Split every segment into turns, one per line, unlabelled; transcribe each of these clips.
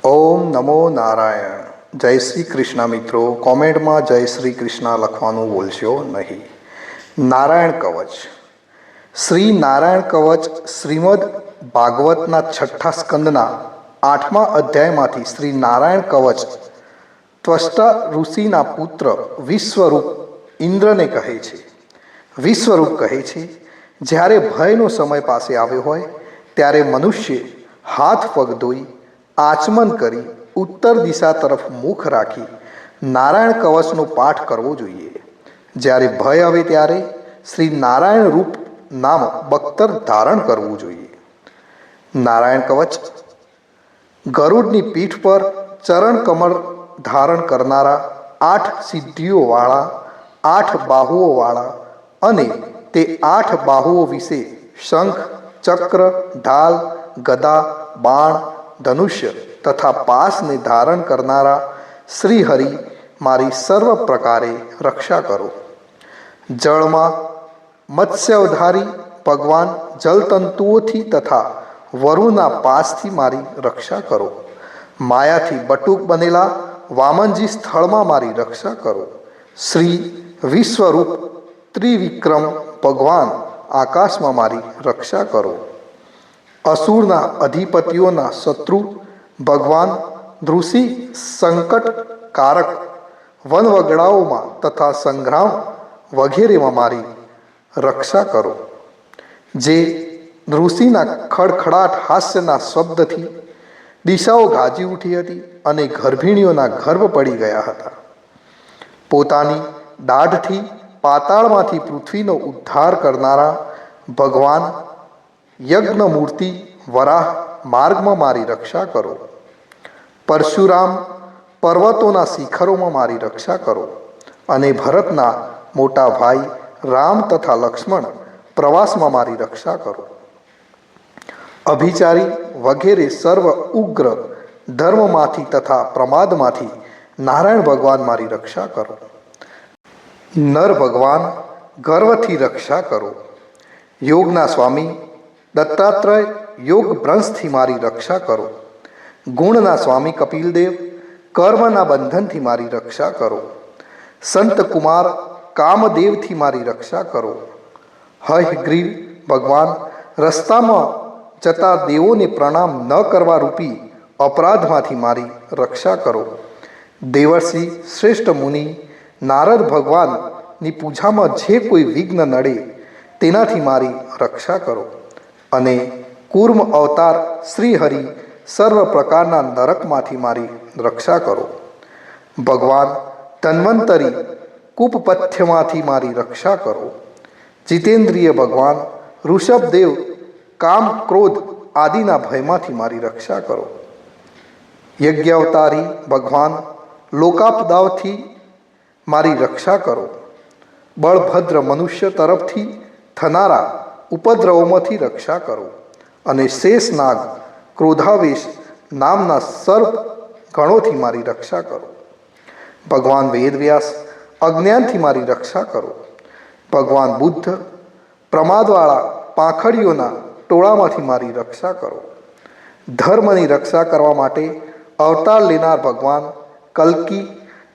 ઓમ નમો નારાયણ. જય શ્રી કૃષ્ણ મિત્રો. કોમેન્ટમાં જય શ્રી કૃષ્ણ લખવાનું ભૂલશો નહીં. નારાયણ કવચ. શ્રી નારાયણ કવચ શ્રીમદ ભાગવતના 6ઠ્ઠા સ્કંદના 8મા અધ્યાયમાંથી શ્રી નારાયણ કવચ ત્વષ્ટા ઋષિના પુત્ર વિશ્વરૂપ ઇન્દ્રને કહે છે. વિશ્વરૂપ કહે છે, જ્યારે ભયનો સમય પાસે આવ્યો હોય ત્યારે મનુષ્ય હાથ પગ ધોઈ આચમન કરી ઉત્તર દિશા તરફ મુખ રાખી નારાયણ કવચનો પાઠ કરવો જોઈએ. જ્યારે ભય આવે ત્યારે શ્રી નારાયણ રૂપ નામ બખ્તર ધારણ કરવું જોઈએ. નારાયણ કવચ ગરુડની પીઠ પર ચરણ કમળ ધારણ કરનારા, 8 સિદ્ધિઓવાળા, 8 બાહુઓવાળા અને તે 8 બાહુઓ વિશે શંખ, ચક્ર, ઢાલ, ગદા, બાણ, ધનુષ્ય તથા પાસને ધારણ કરનારા શ્રી હરિ મારી સર્વ પ્રકારે રક્ષા કરો. જળમાં મત્સ્યાવધારી ભગવાન જલતંતુઓથી તથા વરુના પાસથી મારી રક્ષા કરો. માયાથી બટુક બનેલા વામનજી સ્થળમાં મારી રક્ષા કરો. શ્રી વિશ્વરૂપ ત્રિવિક્રમ ભગવાન આકાશમાં મારી રક્ષા કરો. અસુરના અધિપતિઓના શત્રુ ભગવાન ઋષિ સંકટકારક વનવગડાઓમાં તથા સંગ્રામ વગેરેમાં મારી રક્ષા કરો. જે ઋષિના ખડખડાટ હાસ્યના શબ્દથી દિશાઓ ગાજી ઉઠી હતી અને ગર્ભિણીઓના ગર્ભ પડી ગયા હતા. પોતાની દાઢથી પાતાળમાંથી પૃથ્વીનો ઉદ્ધાર કરનારા ભગવાન યજ્ઞમૂર્તિ વરાહ માર્ગમાં મારી રક્ષા કરો. પરશુરામ પર્વતોના શિખરોમાં મારી રક્ષા કરો. અને ભરતના મોટા ભાઈ રામ તથા લક્ષ્મણ પ્રવાસમાં મારી રક્ષા કરો. અભિચારી વગેરે સર્વ ઉગ્ર ધર્મમાંથી તથા પ્રમાદમાંથી નારાયણ ભગવાન મારી રક્ષા કરો. નર ભગવાન ગર્વથી રક્ષા કરો. યોગના સ્વામી દત્તાત્રેય યોગ ભ્રંશથી મારી રક્ષા કરો. ગુણના સ્વામી કપિલદેવ કર્મના બંધનથી મારી રક્ષા કરો. સંત કુમાર કામદેવથી મારી રક્ષા કરો. હયગ્રીવ ભગવાન રસ્તામાં જતા દેવોને પ્રણામ ન કરવા રૂપી અપરાધમાંથી મારી રક્ષા કરો. દેવર્ષિ શ્રેષ્ઠ મુનિ નારદ ભગવાનની પૂજામાં જે કોઈ વિઘ્ન નડે તેનાથી મારી રક્ષા કરો. અને કૂર્મ અવતાર શ્રી હરિ સર્વ પ્રકારના નરકમાંથી મારી રક્ષા કરો. ભગવાન ધન્વંતરી કૂપપથ્યમાંથી મારી રક્ષા કરો. જીતેન્દ્રિય ભગવાન ઋષભદેવ કામ ક્રોધ આદિના ભયમાંથી મારી રક્ષા કરો. યજ્ઞાવતારી ભગવાન લોકાપદાઓથી મારી રક્ષા કરો. બળભદ્ર મનુષ્ય તરફથી થનારા ઉપદ્રવોમાંથી રક્ષા કરો. અને શેષનાગ ક્રોધાવેશ નામના સર્પ ગણોથી મારી રક્ષા કરો. ભગવાન વેદવ્યાસ અજ્ઞાનથી મારી રક્ષા કરો. ભગવાન બુદ્ધ પ્રમાદવાળા પાંખડીઓના ટોળામાંથી મારી રક્ષા કરો. ધર્મની રક્ષા કરવા માટે અવતાર લેનાર ભગવાન કલ્કી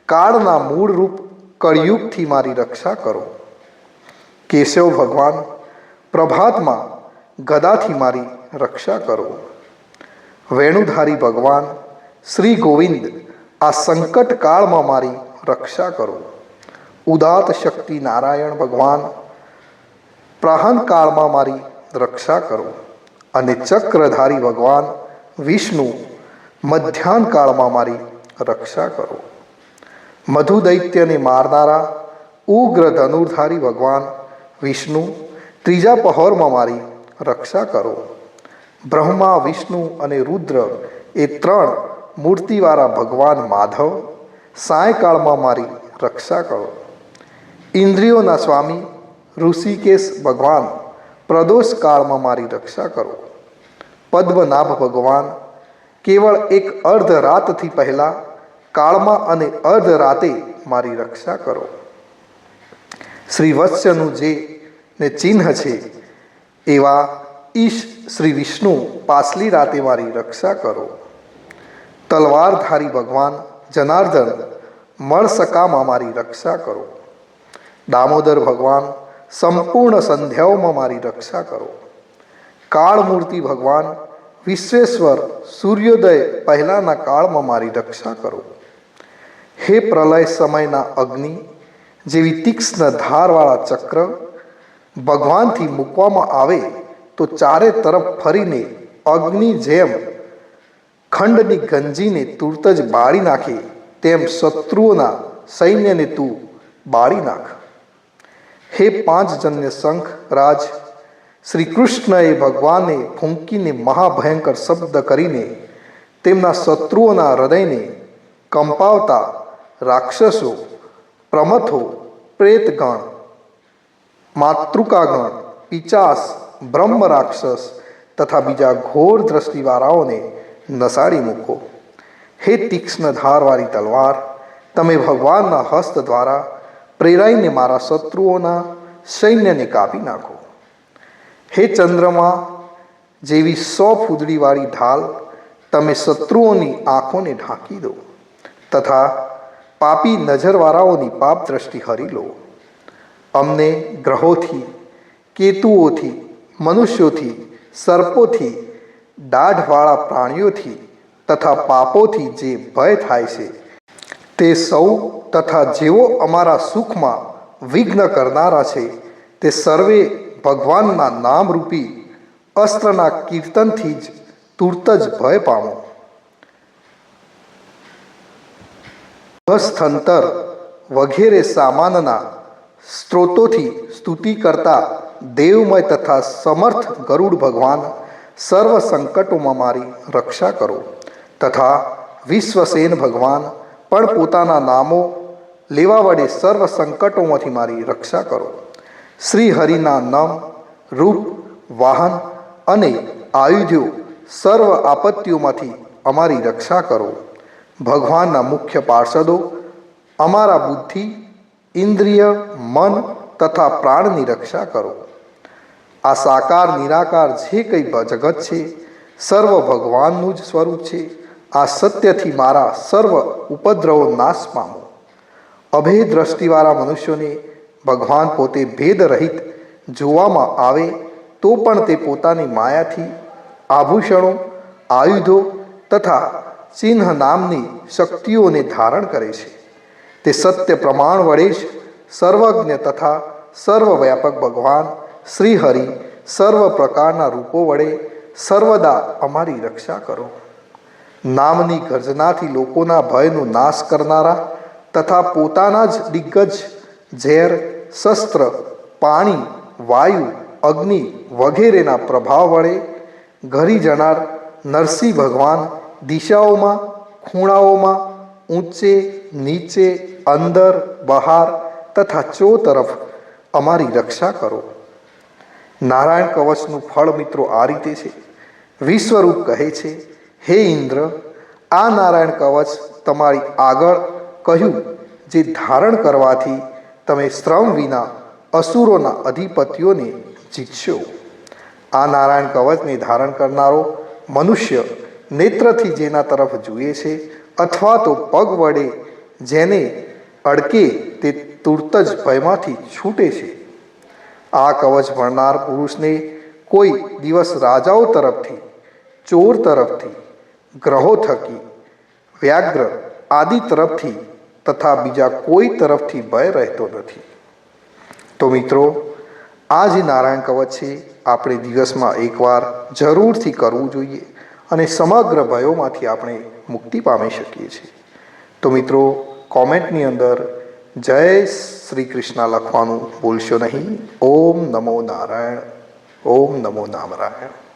કાળના મૂળ રૂપ કળિયુગથી મારી રક્ષા કરો. કેશવ ભગવાન પ્રભાતમાં ગદાથી મારી રક્ષા કરો. વેણુધારી ભગવાન શ્રી ગોવિંદ આ સંકટ કાળમાં મારી રક્ષા કરો. ઉદાત શક્તિ નારાયણ ભગવાન પ્રહન કાળમાં મારી રક્ષા કરો. અને ચક્રધારી ભગવાન વિષ્ણુ મધ્યાહન કાળમાં મારી રક્ષા કરો. મધુ દૈત્યને મારનારા ઉગ્ર ધનુર્ધારી ભગવાન વિષ્ણુ ત્રીજા પહોરમાં મારી રક્ષા કરો. બ્રહ્મા વિષ્ણુ અને રુદ્ર એ 3 મૂર્તિવાળા ભગવાન માધવ સાયકાળમાં મારી રક્ષા કરો. ઇન્દ્રિયોના સ્વામી ઋષિકેશ ભગવાન પ્રદોષ કાળમાં મારી રક્ષા કરો. પદ્મનાભ ભગવાન કેવળ એક અર્ધ રાતથી પહેલાં કાળમાં અને અર્ધ રાતે મારી રક્ષા કરો. શ્રી વત્સ્યનું જે ને ચિહ્ન છે એવા ઈશ શ્રી વિષ્ણુ પાછલી રાતે મારી રક્ષા કરો. તલવારધારી ભગવાન જનાર્દન મળસકામાં મારી રક્ષા કરો. દામોદર ભગવાન સંપૂર્ણ સંધ્યાઓમાં મારી રક્ષા કરો. કાળમૂર્તિ ભગવાન વિશ્વેશ્વર સૂર્યોદય પહેલાંના કાળમાં મારી રક્ષા કરો. હે પ્રલય સમયના અગ્નિ જેવી તીક્ષ્ણ ધારવાળા ચક્ર ભગવાનથી મૂકવામાં આવે તો ચારે તરફ ફરીને અગ્નિ જેમ ખંડની ગંજીને તુરત જ બાળી નાખે તેમ શત્રુઓના સૈન્યને તું બાળી નાખ. હે પાંચજન્ય શંખ રાજ શ્રી કૃષ્ણએ ભગવાનને ફૂંકીને મહાભયંકર શબ્દ કરીને તેમના શત્રુઓના હૃદયને કંપાવતા રાક્ષસો, પ્રમથો, પ્રેતગણ, માતૃકાગણ, પિચાસ, બ્રહ્મ રાક્ષસ તથા બીજા ઘોર દ્રષ્ટિવાળાઓને નસાડી મૂકો. હે તીક્ષ્ણ ધારવાળી તલવાર, તમે ભગવાનના હસ્ત દ્વારા પ્રેરાઈને મારા શત્રુઓના સૈન્યને કાપી નાખો. હે ચંદ્રમા જેવી 100 ફૂદડીવાળી ઢાલ, તમે શત્રુઓની આંખોને ઢાંકી દો તથા પાપી નજરવાળાઓની પાપ દ્રષ્ટિ હરી લો. અમને ગ્રહોથી, કેતુઓથી, મનુષ્યોથી, સર્પોથી, દાઢવાળા પ્રાણીઓથી તથા પાપોથી જે ભય થાય છે તે સૌ તથા જેઓ અમારા સુખમાં વિઘ્ન કરનારા છે તે સર્વે ભગવાનના નામરૂપી અસ્ત્રના કીર્તનથી જ તુરત જ ભય પામો. સ્થંતર વગેરે સામાનના સ્ત્રોતોથી સ્તુતિ કરતા દેવમય તથા સમર્થ ગરુડ ભગવાન સર્વ સંકટોમાં મારી રક્ષા કરો તથા વિશ્વસેન ભગવાન પણ પોતાના નામો લેવા વડે સર્વ સંકટોમાંથી મારી રક્ષા કરો. શ્રી હરિના નામ, રૂપ, વાહન અને આયુધો સર્વ આપત્તિઓમાંથી અમારી રક્ષા કરો. ભગવાનના મુખ્ય પાર્ષદો અમારા બુદ્ધિ, ઇન્દ્રિય, મન તથા પ્રાણની રક્ષા કરો. આ સાકાર નિરાકાર જે કંઈ જગત છે સર્વ ભગવાનનું જ સ્વરૂપ છે. આ સત્યથી મારા સર્વ ઉપદ્રવો નાશ પામો. અભેદ દ્રષ્ટિવાળા મનુષ્યોને ભગવાન પોતે ભેદ રહિત જોવામાં આવે તો પણ તે પોતાની માયાથી આભૂષણો, આયુધો તથા ચિહ્ન નામની શક્તિઓને ધારણ કરે છે. તે સત્ય પ્રમાણ વડે જ સર્વજ્ઞ તથા સર્વવ્યાપક ભગવાન શ્રી હરિ સર્વ પ્રકારના રૂપો વડે સર્વદા અમારી રક્ષા કરો. નામની ગર્જનાથી લોકોના ભયનો નાશ કરનારા તથા પોતાના જ દિગ્ગજ ઝેર, શસ્ત્ર, પાણી, વાયુ, અગ્નિ વગેરેના પ્રભાવ વડે ઘરી જનાર નરસિંહ ભગવાન દિશાઓમાં, ખૂણાઓમાં, ઊંચે, નીચે, અંદર, બહાર તથા ચો તરફ અમારી રક્ષા કરો. નારાયણ કવચનું ફળ મિત્રો આ રીતે છે. વિશ્વરૂપ કહે છે, હે ઇન્દ્ર, આ નારાયણ કવચ તમારી આગળ કહ્યું જે ધારણ કરવાથી તમે શ્રમ વિના અસુરોના અધિપતિઓને જીતશો. આ નારાયણ કવચને ધારણ કરનારો મનુષ્ય નેત્રથી જેના તરફ જુએ છે અથવા તો પગ વડે જેને અડકે તે તુરત જ ભયમાંથી છૂટે છે. આ કવચ ભણનાર પુરુષને કોઈ દિવસ રાજાઓ તરફથી, ચોર તરફથી, ગ્રહો થકી, વ્યાઘ્ર આદિ તરફથી તથા બીજા કોઈ તરફથી ભય રહેતો નથી. તો મિત્રો, આ જે નારાયણ કવચ છે આપણે દિવસમાં એકવાર જરૂરથી કરવું જોઈએ અને સમગ્ર ભયોમાંથી આપણે મુક્તિ પામી શકીએ છીએ. તો મિત્રો, કોમેન્ટની અંદર જય શ્રી કૃષ્ણ લખવાનું ભૂલશો નહીં. ઓમ નમો નારાયણ. ઓમ નમો નારાયણ.